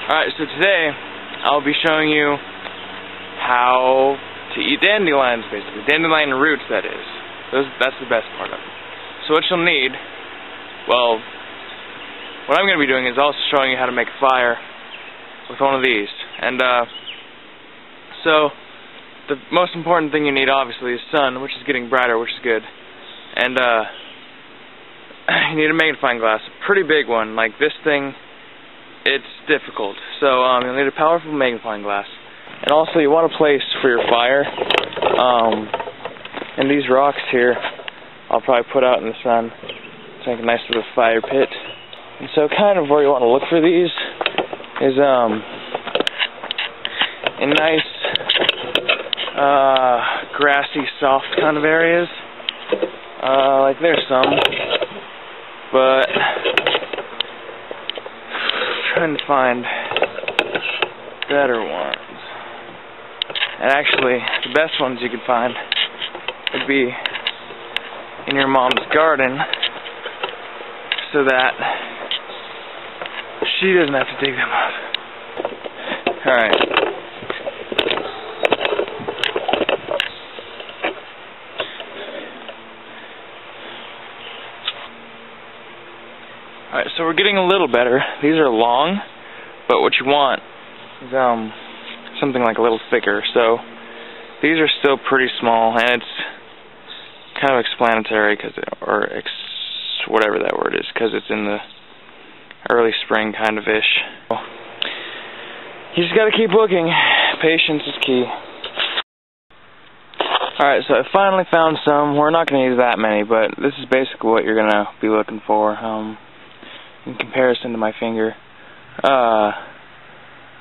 Alright, so today I'll be showing you how to eat dandelions, basically. Dandelion roots, that is. That's the best part of it. So what you'll need, well, what I'm going to be doing is also showing you how to make a fire with one of these. And so the most important thing you need, obviously, is sun, which is getting brighter, which is good. And you need a magnifying glass, a pretty big one, like this thing. It's difficult, so you'll need a powerful magnifying glass. And also you want a place for your fire. And these rocks here, I'll probably put out in the sun to make a nice little fire pit. And so kind of where you want to look for these is in nice, grassy, soft kind of areas. Like there's some, but trying to find better ones. And actually, the best ones you could find would be in your mom's garden, so that she doesn't have to dig them up. Alright. Alright, so we're getting a little better. These are long, but what you want is something like a little thicker. So these are still pretty small, and it's kind of explanatory, whatever that word is, because it's in the early spring kind of ish. You just got to keep looking. Patience is key. Alright, so I finally found some. We're not going to use that many, but this is basically what you're going to be looking for. In comparison to my finger.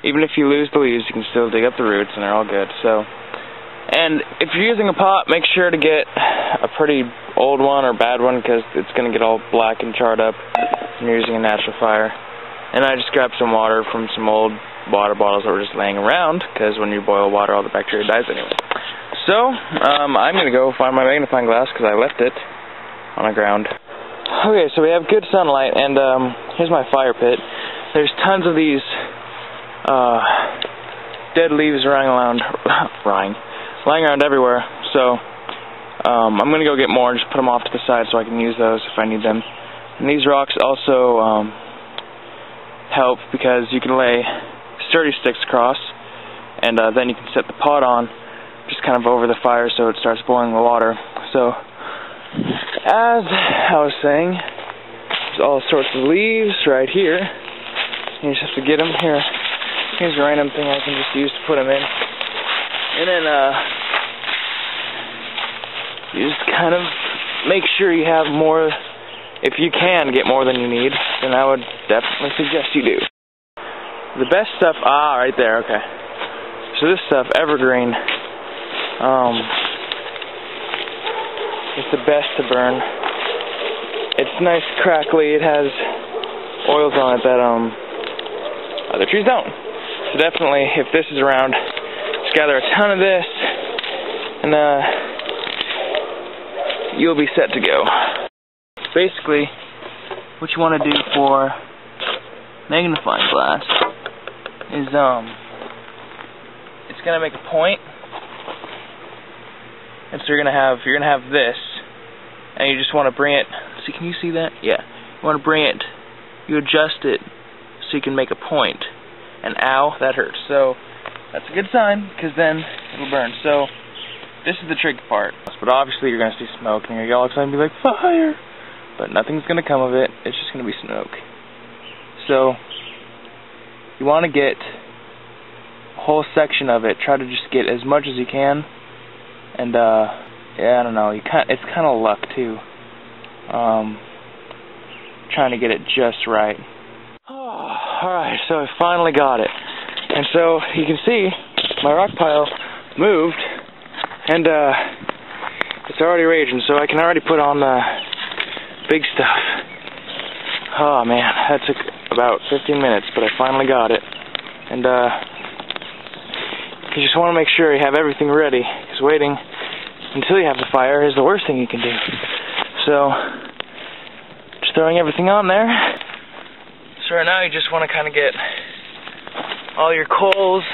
Even if you lose the leaves, you can still dig up the roots, and they're all good. So, and if you're using a pot, make sure to get a pretty old one or bad one, because it's going to get all black and charred up when you're using a natural fire. And I just grabbed some water from some old water bottles that were just laying around, because when you boil water, all the bacteria dies anyway. So, I'm going to go find my magnifying glass, because I left it on the ground. Okay, so we have good sunlight, and here's my fire pit. There's tons of these dead leaves lying around everywhere. So I'm going to go get more and just put them off to the side so I can use those if I need them. And these rocks also help because you can lay sturdy sticks across, and then you can set the pot on just kind of over the fire so it starts boiling the water. So, as I was saying, there's all sorts of leaves right here. You just have to get them. Here's a random thing I can just use to put them in. And then, you just kind of make sure you have more. If you can get more than you need, then I would definitely suggest you do. The best stuff, right there, okay. So this stuff, evergreen, it's the best to burn. It's nice, crackly. It has oils on it that other trees don't. So definitely, if this is around, just gather a ton of this, and you'll be set to go. Basically, what you want to do for magnifying glass is it's gonna make a point. And so you're gonna have this, and you just want to bring it. See, can you see that? Yeah. You want to bring it. You adjust it so you can make a point. And ow, that hurts. So that's a good sign, because then it'll burn. So this is the tricky part. But obviously you're gonna see smoke, and you're all excited and be like, fire! But nothing's gonna come of it. It's just gonna be smoke. So you want to get a whole section of it. Try to just get as much as you can. And yeah, I don't know. It's kind of luck too. Trying to get it just right. Oh, all right, so I finally got it. And so you can see my rock pile moved, and it's already raging. So I can already put on the big stuff. Oh man, that took about 15 minutes, but I finally got it. And you just want to make sure you have everything ready, because waiting until you have the fire is the worst thing you can do. So, just throwing everything on there. So right now you just want to kind of get all your coals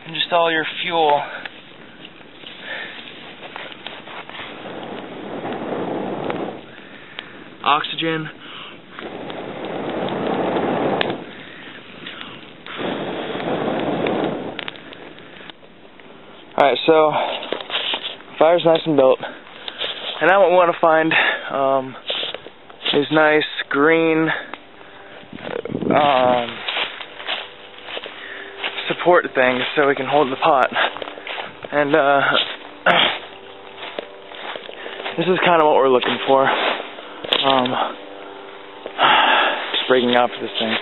and just all your fuel. Oxygen. Alright, so fire's nice and built. And now what we want to find is nice green support things so we can hold the pot. And this is kind of what we're looking for. Just breaking up this thing.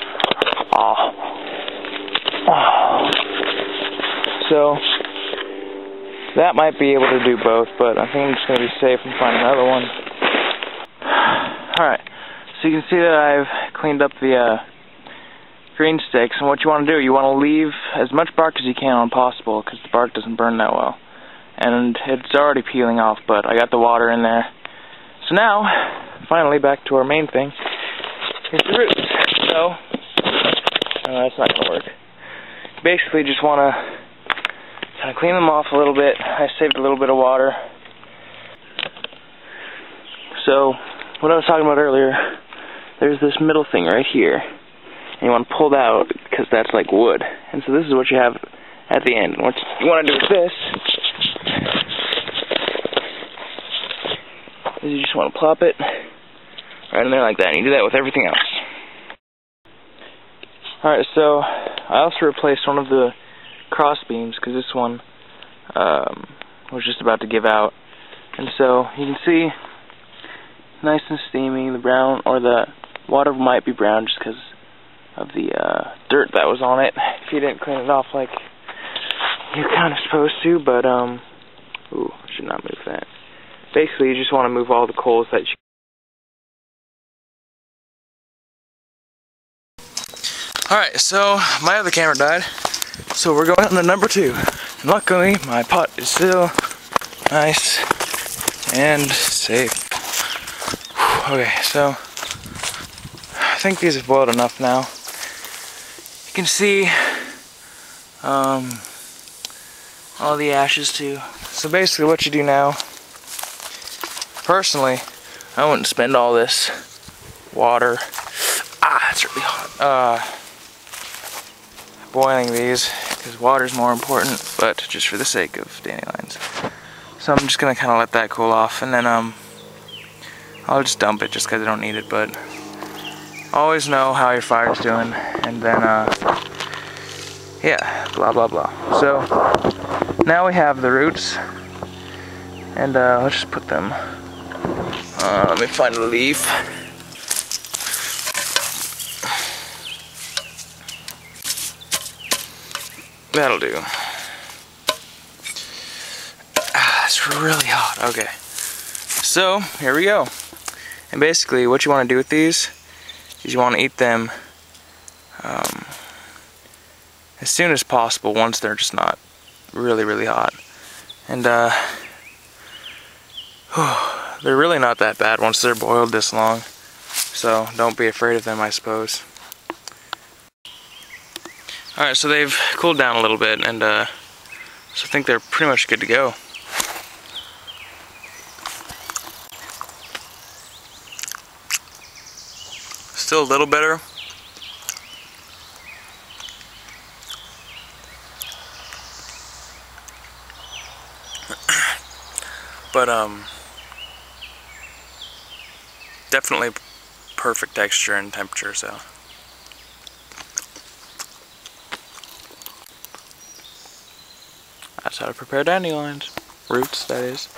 So that might be able to do both, but I think I'm just going to be safe and find another one. Alright, so you can see that I've cleaned up the green sticks, and what you want to do, you want to leave as much bark as you can on possible, because the bark doesn't burn that well. And it's already peeling off, but I got the water in there. So now, finally, back to our main thing, is the roots. So, that's not going to work. Basically, just want to kind of clean them off a little bit. I saved a little bit of water. So, what I was talking about earlier, there's this middle thing right here. And you want to pull it out, because that's like wood. And so this is what you have at the end. And what you want to do with this is you just want to plop it right in there like that. And you do that with everything else. Alright, so I also replaced one of the cross beams, because this one was just about to give out. And so you can see, nice and steamy, the brown, or the water might be brown just because of the dirt that was on it, if you didn't clean it off like you're kind of supposed to. But ooh, I should not move that. Basically, you just want to move all the coals that you... Alright, so my other camera died, so we're going on to number 2. And luckily, my pot is still nice and safe. Okay, so I think these have boiled enough now. You can see all the ashes too. So basically what you do now, personally, I wouldn't spend all this water, it's really hot, boiling these, because water's more important, but just for the sake of dandelions. So I'm just gonna kind of let that cool off, and then I'll just dump it just because I don't need it. But always know how your fire's doing, and then yeah, blah blah blah. So now we have the roots, and let's just put them, let me find a leaf. That'll do. It's really hot. Okay, so here we go. And basically what you want to do with these is you want to eat them as soon as possible, once they're just not really hot. And they're really not that bad once they're boiled this long, so don't be afraid of them, I suppose. Alright, so they've cooled down a little bit, and so I think they're pretty much good to go. Still a little bitter. But definitely perfect texture and temperature, so. That's how to prepare dandelions. Roots, that is.